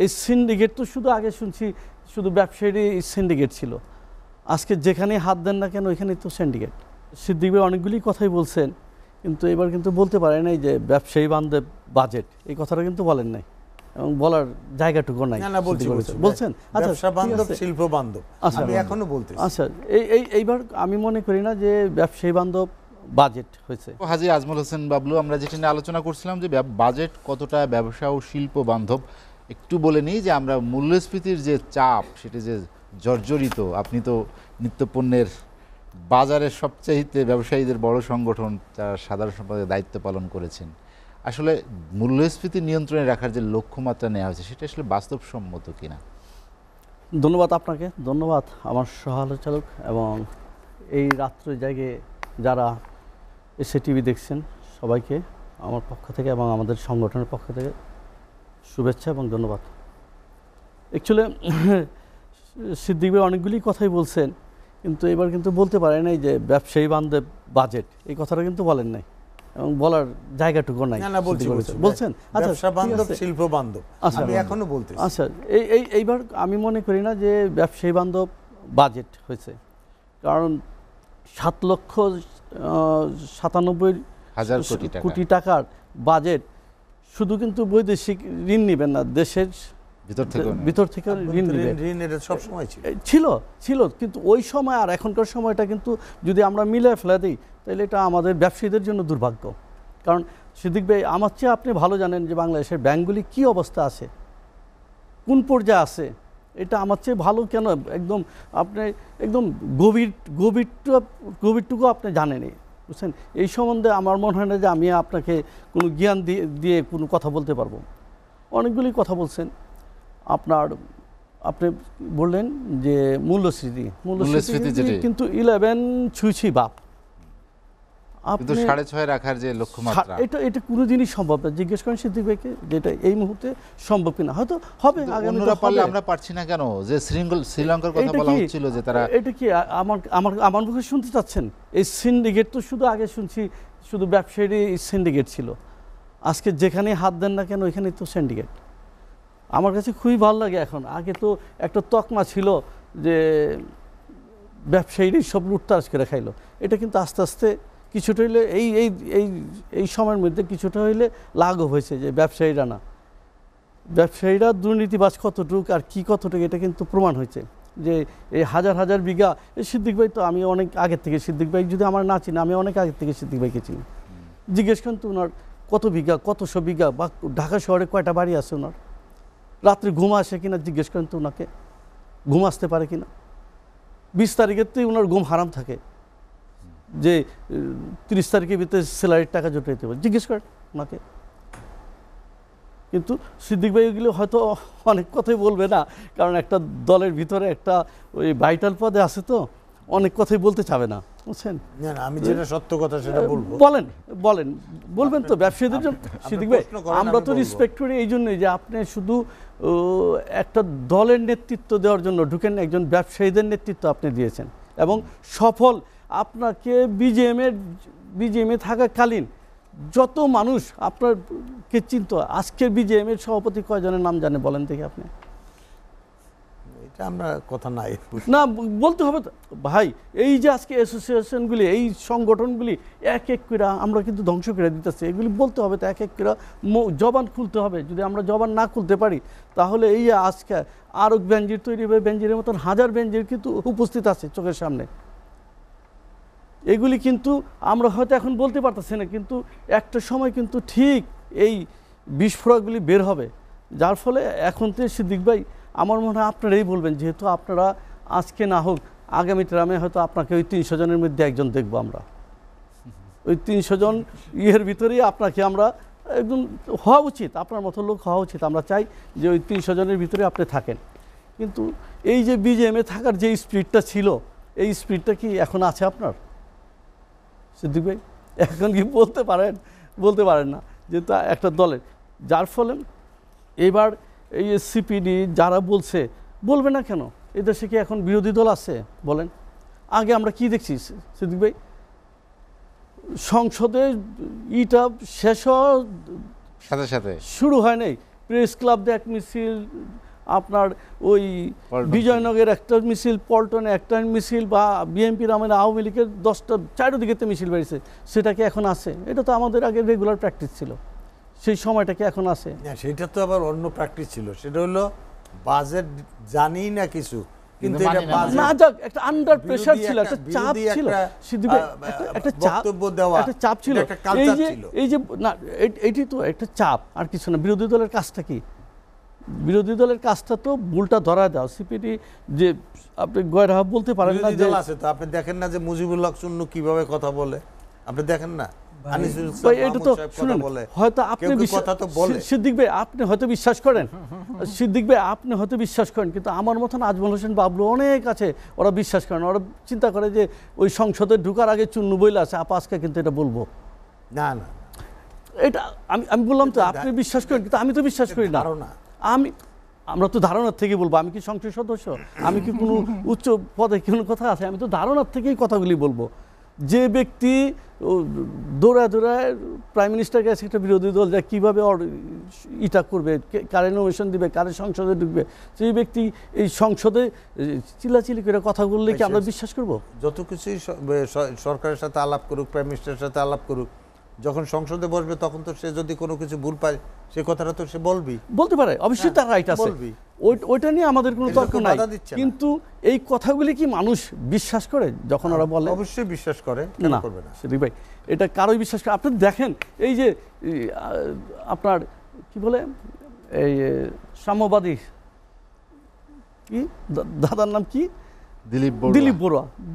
এই সিন্ডিকেট তো শুধু আগে শুনছি শুধু ব্যবসায়ী সিন্ডিকেট ছিল, আজকে যেখানে হাত দেন না কেন ওইখানেই তো সিন্ডিকেট। সিদ্দিক ভাই অনেকগুলি কথাই বলছেন, কিন্তু এবার কিন্তু বলতে পারে নাই যে ব্যবসায়ী বান্ধব বাজেট, এই কথাটা কিন্তু বলেন নাই এবং বলার জায়গাটুকু নাই। বলছেন ব্যবসা বান্ধব শিল্প বান্ধব, আমি এখনো বলতেছি। আচ্ছা, এইবার আমি মনে করি না যে ব্যবসায়ী বান্ধব বাজেট হয়েছে। হাজী আজমল হোসেন বাবলু, আমরা যেটা নিয়ে আলোচনা করছিলাম যে বাজেট কতটা ব্যবসা ও শিল্প বান্ধব, একটু বলে নিই যে আমরা মূল্যস্ফীতির যে চাপ সেটা যে জর্জরিত, আপনি তো নিত্যপণ্যের বাজারের সবচাইতে ব্যবসায়ীদের বড় সংগঠন যারা সাধারণ সম্পাদকের দায়িত্ব পালন করেছেন, আসলে মূল্যস্ফীতি নিয়ন্ত্রণে রাখার যে লক্ষ্যমাত্রা নেওয়া হয়েছে সেটা আসলে বাস্তবসম্মত কিনা? ধন্যবাদ আপনাকে, ধন্যবাদ আমার সহ-আলোচক এবং এই রাত্রে জায়গায় যারা এসে টিভি দেখছেন সবাইকে আমার পক্ষ থেকে এবং আমাদের সংগঠনের পক্ষ থেকে শুভেচ্ছা এবং ধন্যবাদ। অ্যাকচুয়ালি সিদ্দিক ভাই অনেকগুলি কথাই বলছেন, কিন্তু এবার কিন্তু বলতে পারে নাই যে ব্যবসায়ী বান্ধব বাজেট, এই কথাটা কিন্তু বলেন নাই এবং বলার জায়গাটুকু নাই। বলছেন ব্যবসা বান্ধব শিল্প বান্ধব, আমি এখনো বলতেছি। আচ্ছা, এইবার আমি মনে করি না যে ব্যবসায়ী বান্ধব বাজেট হয়েছে, কারণ 7,97,000 কোটি টাকার বাজেট শুধু কিন্তু বৈদেশিক ঋণ নেবেন না, দেশের ভিতর থেকে ঋণ ছিল, কিন্তু ওই সময় আর এখনকার সময়টা কিন্তু যদি আমরা মিলে ফেলে দিই তাহলে এটা আমাদের ব্যবসায়ীদের জন্য দুর্ভাগ্য। কারণ সিদ্দিক ভাই আমার চেয়ে আপনি ভালো জানেন যে বাংলাদেশের ব্যাংকগুলি কী অবস্থা আছে, কোন পর্যায়ে আছে, এটা আমার চেয়ে ভালো কেন, একদম আপনি একদম গভীরটুকু আপনি জানেনই, বুঝছেন। এই সম্বন্ধে আমার মনে হয় না যে আমি আপনাকে কোনো জ্ঞান দিয়ে কোনো কথা বলতে পারবো। অনেকগুলি কথা বলছেন। আপনি বললেন যে মূল্যস্ফীতি কিন্তু 11 ছুঁই বাপ, আপনি 6.5 রাখার যে লক্ষ্যমাত্রা, এটা কোনো জিনিস সম্ভব না। জিজ্ঞেস করেন সিদ্দিক ভাইকে যেটা এই মুহূর্তে সম্ভব কিনা, হয়তো হবে অন্যরা পারলে আমরা পারছি না কেন? যে শ্রীলঙ্কার কথা বলা হচ্ছিল যে তারা, এটা কি আমার মুখে শুনতে চাচ্ছেন? এই সিন্ডিকেট তো শুধু আগে শুনছি শুধু ব্যবসায়ী সিন্ডিকেট ছিল, আজকে যেখানে হাত দেন না কেন ওইখানেই তো সিন্ডিকেট। আমার কাছে খুবই ভালো লাগে এখন, আগে তো একটা তকমা ছিল যে ব্যবসায়ীরাই সব লুটতারাজ করে খাইলো, এটা কিন্তু আস্তে আস্তে কিছুটা হইলে এই সময়ের মধ্যে কিছুটা হইলে লাঘব হয়েছে যে ব্যবসায়ীরা দুর্নীতিবাজ কতটুক আর কি কতটুকু এটা কিন্তু প্রমাণ হয়েছে। যে এই হাজার হাজার বিঘা, এই সিদ্দিক ভাই তো আমি অনেক আগের থেকে, সিদ্দিক ভাই যদি আমার না চিনি আমি অনেক আগের থেকে সিদ্দিক ভাইকে চিনি, জিজ্ঞেস করেন তো ওনার কত বিঘা কতশো বিঘা বা ঢাকা শহরে কয়টা বাড়ি আছে ওনার, রাত্রে ঘুম আসে কিনা জিজ্ঞেস করেন তো ওনাকে, ঘুম আসতে পারে কিনা, 20 তারিখেতেই ওনার ঘুম হারাম থাকে, যে 30 তারিখের ভিতরে স্যালারির টাকা জোটাইতে পারে, জিজ্ঞেস করেন ওনাকে। কিন্তু সিদ্দিক ভাই এগুলো হয়তো অনেক কথাই বলবে না, কারণ একটা দলের ভিতরে একটা ওই ভাইটাল পদে আছে তো অনেক কথাই বলতে চাবে না, বুঝছেন। আমি যেটা সত্য কথা সেটা বলবো। বলবেন তো ব্যবসায়ীদের জন্য। সিদ্দিক ভাই আমরা তো রেসপেক্ট করি এই জন্যই যে আপনি শুধু একটা দলের নেতৃত্ব দেওয়ার জন্য ঢুকেন, একজন ব্যবসায়ীদের নেতৃত্ব আপনি দিয়েছেন এবং সফল। আপনাকে বিজিএমে থাকাকালীন যত মানুষ আপনারকে চিনত, আজকের বিজিএমের সভাপতি কয়জনের নাম জানে বলেন দেখি আপনি? এটা আমরা কথা নাই না, বলতে হবে ভাই। এই যে আজকে অ্যাসোসিয়েশনগুলি, এই সংগঠনগুলি এক এক করে আমরা কিন্তু ধ্বংস করে দিতেছি, এগুলি বলতে হবে তো, এক এক করে জবান খুলতে হবে। যদি আমরা জবান না খুলতে পারি তাহলে এই আজকে আরও বেনজির তৈরি হবে, বেনজিরের মতন হাজার বেনজির কিন্তু উপস্থিত আছে চোখের সামনে। এগুলি কিন্তু আমরা হয়তো এখন বলতে পারতেছি না, কিন্তু একটা সময় কিন্তু ঠিক এই বিস্ফোরকগুলি বের হবে, যার ফলে এখন তো সিদ্দিক ভাই আমার মনে হয় আপনারাই বলবেন, যেহেতু আপনারা আজকে না হোক আগামী ট্রামে হয়তো আপনাকে ওই 300 জনের মধ্যে একজন দেখবো আমরা, ওই 300 জন ভিতরেই আপনাকে আমরা একদম হওয়া উচিত, আপনার মতো লোক হওয়া উচিত। আমরা চাই যে ওই 300 জনের ভিতরে আপনি থাকেন। কিন্তু এই যে বিজেএমে থাকার যে স্পিরিটটা ছিল, এই স্পিরিটটা কি এখন আছে আপনার সিদ্দিক ভাই? এখন কি বলতে পারেন না, যেহেতু একটা দলের, যার ফলে এবার এই সিপিডি যারা বলবে না কেন? এই দেশে কি এখন বিরোধী দল আছে বলেন? আগে আমরা কি দেখছি সিদ্দিক ভাই, সংসদে শেষ হওয়ার সাথে শুরু হয় নাই, প্রেস ক্লাব দিয়ে এক মিছিল, আপনার ওই পল্টন বিজয়নগরের একটা মিছিল, পল্টনে একটা মিছিল, বা বিএনপির আমাদের আওয়ামী লীগের 10টা চারিদিকে মিছিল বেরিয়েছে, সেটা কি এখন আছে? এটা তো আমাদের আগে রেগুলার প্র্যাকটিস ছিল, সেই সময়টা কি এখন আছে? না, সেটা তো আবার অন্য প্র্যাকটিস ছিল, সেটা হলো বাজেট জানি না কিছু, কিন্তু কিন্তু এটা মানি না। বাজেট না যাক, একটা আন্ডার প্রেসার বিরোধী ছিল, একটা চাপ বিরোধী ছিল, একটা, সিদ্দিক ভাই, একটা চাপ, বক্তব্য দেওয়া, একটা চাপ ছিল, এটা একটা কালচার ছিল। এই যে না, এটি তো একটা চাপ আর কিছু না। বিরোধী দলের কাজটা কি? বিরোধী দলের কাজটা তো ভুলটা ধরা দাও। সিপিডি যে আপনি গয়রাহ বলতে পারেন না বিরোধী যে দল আছে তো, আপনি দেখেন না যে মুজিবুল হক চুন্নু কিভাবে কথা বলে, আপনি দেখেন না আনিসুল ইসলাম ভাই, এটা মাহমুদ তো সাহেব কথা শুনুন, বলে, হয়তো আপনি কেউ কেউ কথা তো বলে। সিদ্দিক ভাই আপনি হয়তো বিশ্বাস করেন, সিদ্দিক ভাই আপনি হয়তো বিশ্বাস করেন, কিন্তু আমার মতন আজমল হোসেন বাবলু অনেক আছে, ওরা বিশ্বাস করেন, ওরা চিন্তা করে যে ওই সংসদে ঢুকার আগে চুন্নু বইলে আছে, আপা আজকে কিন্তু এটা বলবো। না না, এটা আমি বললাম তো, আপনি বিশ্বাস করেন, কিন্তু আমি তো বিশ্বাস করি না। ধারণা। আমরা তো ধারণার থেকে বলবো, আমি কি সংসদ সদস্য, আমি কি কোনো উচ্চ পদে কোনো কথা আছে? আমি তো ধারণার থেকেই কথাগুলি বলবো। যে ব্যক্তি দৌড়ায় প্রাইম মিনিস্টার কাছে একটা বিরোধী দল যা কীভাবে ইটা করবে, কারে নমিনেশন দিবে, কারে সংসদে ঢুকবে, সেই ব্যক্তি এই সংসদে চিল্লাচিল্লি করে কথা বললে কি আমরা বিশ্বাস করব? যত কিছুই সরকারের সাথে আলাপ করুক, প্রাইম মিনিস্টারের সাথে আলাপ করুক, যখন সংসদে বসবে তখন তো সে যদি কোনো কিছু ভুল পায়, সে কথাটা তো সে বলতে পারে, অবশ্যই তার রাইট আছে, বলবি। ওইটা নিয়ে আমাদের কোনো এটা তর্ক কেউ নাই। বাধা দিচ্ছে না। কিন্তু এই কথাগুলি কি মানুষ বিশ্বাস করে যখন ওরা বলে? অবশ্যই বিশ্বাস করে, কেন না করবে না? সিদ্দিক ভাই, এটা কারোই বিশ্বাস করে? আপনি দেখেন এই যে আপনার কি বলে এই সাম্যবাদী কি দাদার নাম কি,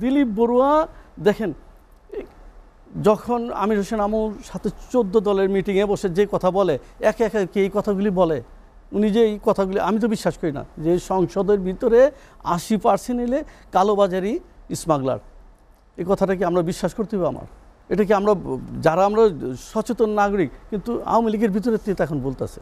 দিলীপ বড়ুয়া দেখেন, যখন আমির হোসেন আমুর সাথে 14 দলের মিটিংয়ে বসে যে কথা বলে, একে একে কি এই কথাগুলি বলে, উনি যে এই কথাগুলি, আমি তো বিশ্বাস করি না যে সংসদের ভিতরে 80% এলে কালোবাজারি স্মাগলার, এই কথাটা কি আমরা বিশ্বাস করতে হবে? আমার এটা কি আমরা, যারা আমরা সচেতন নাগরিক, কিন্তু আওয়ামী লীগের ভিতরে এখন বলতেছে।